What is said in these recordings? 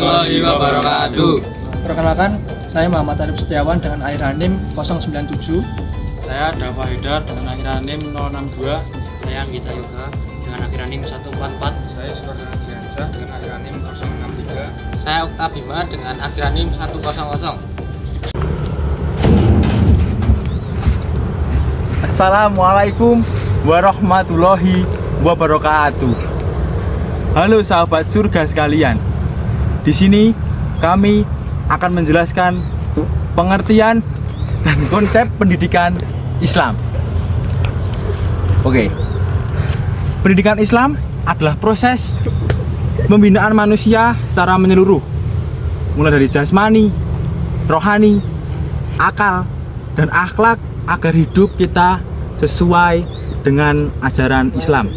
warahmatullahi wabarakatuh. Perkenalkan, saya Muhammad Arif Setiawan dengan akhiran NIM 097. Saya Dava Haidar dengan akhiran NIM 062. Saya Anggita Yoga dengan akhiran NIM 144. Saya Suparna Diansyah dengan akhiran NIM 063. Saya Okta Bima dengan akhiran NIM 100. Assalamualaikum warahmatullahi wabarakatuh. Halo sahabat surga sekalian. Di sini kami akan menjelaskan pengertian dan konsep pendidikan Islam. Oke. Pendidikan Islam adalah proses pembinaan manusia secara menyeluruh, mulai dari jasmani, rohani, akal, dan akhlak agar hidup kita sesuai dengan ajaran Islam.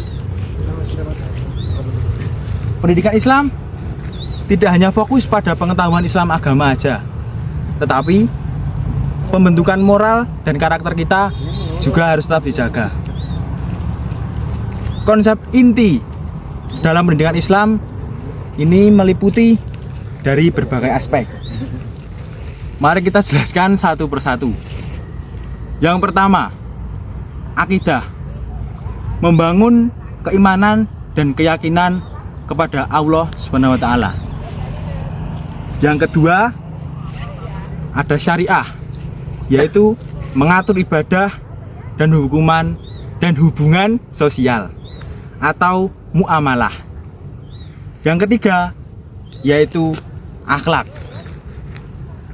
Pendidikan Islam tidak hanya fokus pada pengetahuan Islam agama aja, tetapi pembentukan moral dan karakter kita juga harus tetap dijaga. Konsep inti dalam pendidikan Islam ini meliputi dari berbagai aspek. Mari kita jelaskan satu persatu. Yang pertama, akidah. Membangun keimanan dan keyakinan kepada Allah Subhanahu wa taala. Yang kedua, ada syariah, yaitu mengatur ibadah dan hubungan sosial atau muamalah. Yang ketiga, yaitu akhlak.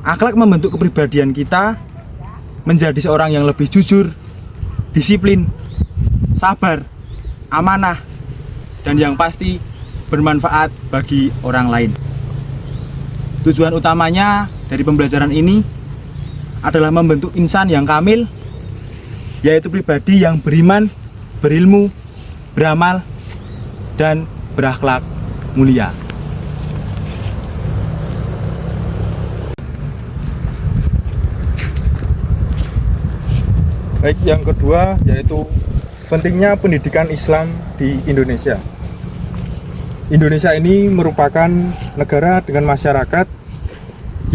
Akhlak membentuk kepribadian kita menjadi seorang yang lebih jujur, disiplin, sabar, amanah, dan yang pasti bermanfaat bagi orang lain. Tujuan utamanya dari pembelajaran ini adalah membentuk insan yang kamil, yaitu pribadi yang beriman, berilmu, beramal, dan berakhlak mulia. Baik, yang kedua yaitu pentingnya pendidikan Islam di Indonesia. Indonesia ini merupakan negara dengan masyarakat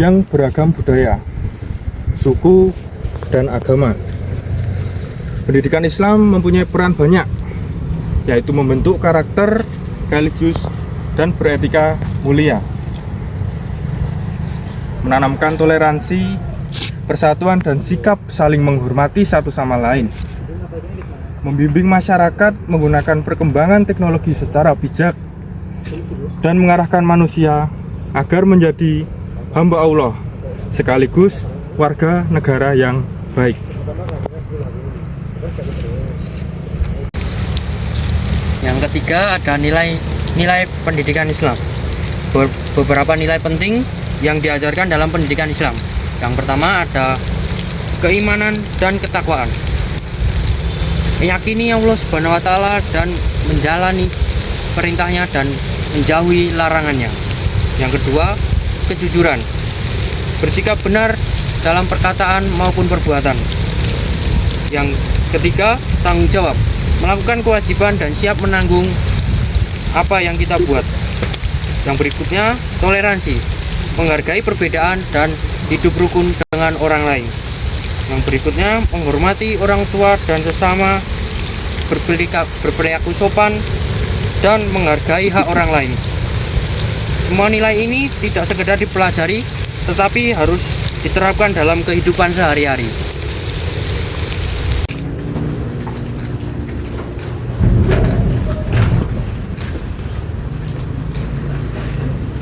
yang beragam budaya, suku, dan agama. Pendidikan Islam mempunyai peran banyak, yaitu membentuk karakter, religius, dan beretika mulia, menanamkan toleransi, persatuan, dan sikap saling menghormati satu sama lain, membimbing masyarakat menggunakan perkembangan teknologi secara bijak, dan mengarahkan manusia agar menjadi hamba Allah sekaligus warga negara yang baik. Yang ketiga ada nilai pendidikan Islam. Beberapa nilai penting yang diajarkan dalam pendidikan Islam. Yang pertama ada keimanan dan ketakwaan. Meyakini Allah Subhanahu wa taala dan menjalani perintahnya dan menjauhi larangannya. Yang kedua, kejujuran. Bersikap benar dalam perkataan maupun perbuatan. Yang ketiga, tanggung jawab. Melakukan kewajiban dan siap menanggung apa yang kita buat. Yang berikutnya, toleransi. Menghargai perbedaan dan hidup rukun dengan orang lain. Yang berikutnya, menghormati orang tua dan sesama, berperilaku sopan, dan menghargai hak orang lain. Semua nilai ini tidak sekedar dipelajari, tetapi harus diterapkan dalam kehidupan sehari-hari.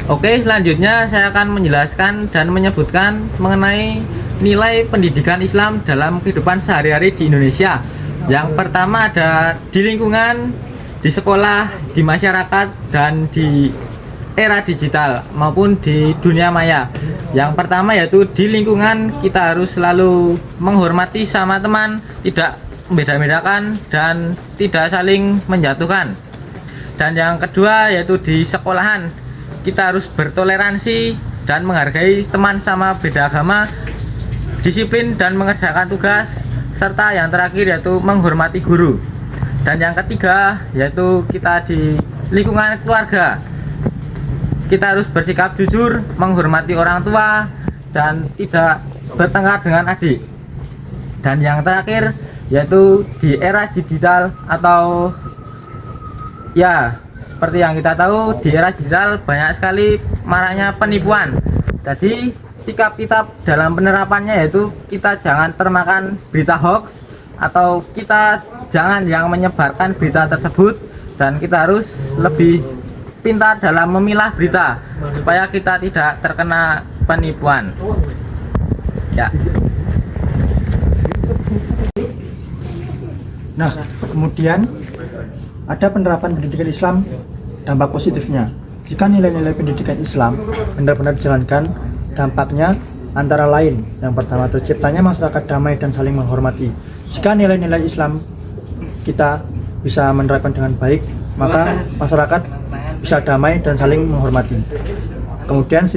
Oke, selanjutnya saya akan menjelaskan dan menyebutkan mengenai nilai pendidikan Islam dalam kehidupan sehari-hari di Indonesia. Yang pertama ada di lingkungan, di sekolah, di masyarakat, dan di era digital maupun di dunia maya. Yang pertama yaitu di lingkungan, kita harus selalu menghormati sama teman, tidak membeda-bedakan dan tidak saling menjatuhkan. Dan yang kedua yaitu di sekolahan, kita harus bertoleransi dan menghargai teman sama beda agama, disiplin dan mengerjakan tugas, serta yang terakhir yaitu menghormati guru. Dan yang ketiga yaitu kita di lingkungan keluarga, kita harus bersikap jujur, menghormati orang tua, dan tidak bertengkar dengan adik. Dan yang terakhir yaitu di era digital atau ya seperti yang kita tahu, di era digital banyak sekali maraknya penipuan. Jadi sikap kita dalam penerapannya yaitu kita jangan termakan berita hoax atau kita jangan yang menyebarkan berita tersebut, dan kita harus lebih pintar dalam memilah berita supaya kita tidak terkena penipuan. Ya. Nah, kemudian ada penerapan pendidikan Islam dampak positifnya. Jika nilai-nilai pendidikan Islam benar-benar dijalankan, dampaknya antara lain, yang pertama terciptanya masyarakat damai dan saling menghormati. Jika nilai-nilai Islam kita bisa menerapkan dengan baik, maka masyarakat bisa damai dan saling menghormati. Kemudian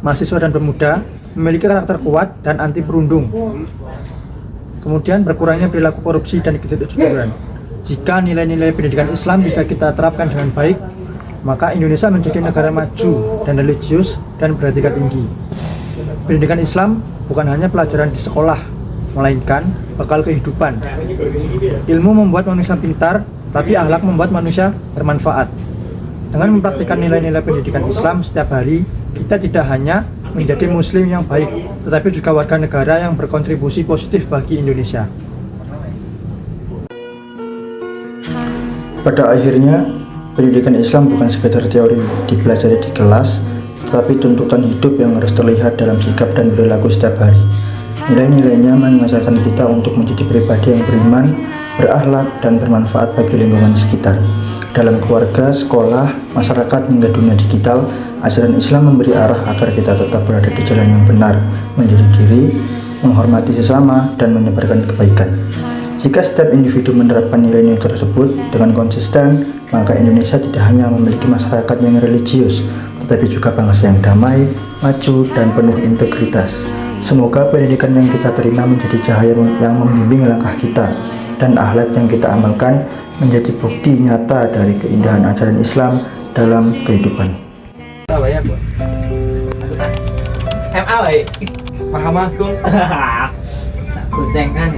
mahasiswa dan pemuda memiliki karakter kuat dan anti perundung. Kemudian berkurangnya perilaku korupsi dan ketidakjujuran. Jika nilai-nilai pendidikan Islam bisa kita terapkan dengan baik, maka Indonesia menjadi negara maju dan religius dan beretika tinggi. Pendidikan Islam bukan hanya pelajaran di sekolah, melainkan bekal kehidupan. Ilmu membuat manusia pintar, tapi akhlak membuat manusia bermanfaat. Dengan mempraktikkan nilai-nilai pendidikan Islam setiap hari, kita tidak hanya menjadi muslim yang baik, tetapi juga warga negara yang berkontribusi positif bagi Indonesia. Pada akhirnya, pendidikan Islam bukan sekedar teori dipelajari di kelas, tetapi tuntutan hidup yang harus terlihat dalam sikap dan perilaku setiap hari. Nilai-nilainya mengajarkan kita untuk menjadi pribadi yang beriman, berakhlak, dan bermanfaat bagi lingkungan sekitar. Dalam keluarga, sekolah, masyarakat, hingga dunia digital, ajaran Islam memberi arah agar kita tetap berada di jalan yang benar, menjadi diri, menghormati sesama, dan menyebarkan kebaikan. Jika setiap individu menerapkan nilai-nilai tersebut dengan konsisten, maka Indonesia tidak hanya memiliki masyarakat yang religius, tetapi juga bangsa yang damai, maju, dan penuh integritas. Semoga pendidikan yang kita terima menjadi cahaya yang membimbing langkah kita, dan akhlak yang kita amalkan menjadi bukti nyata dari keindahan ajaran Islam dalam kehidupan. MA baik. Mahkamah Agung. Goncengkan.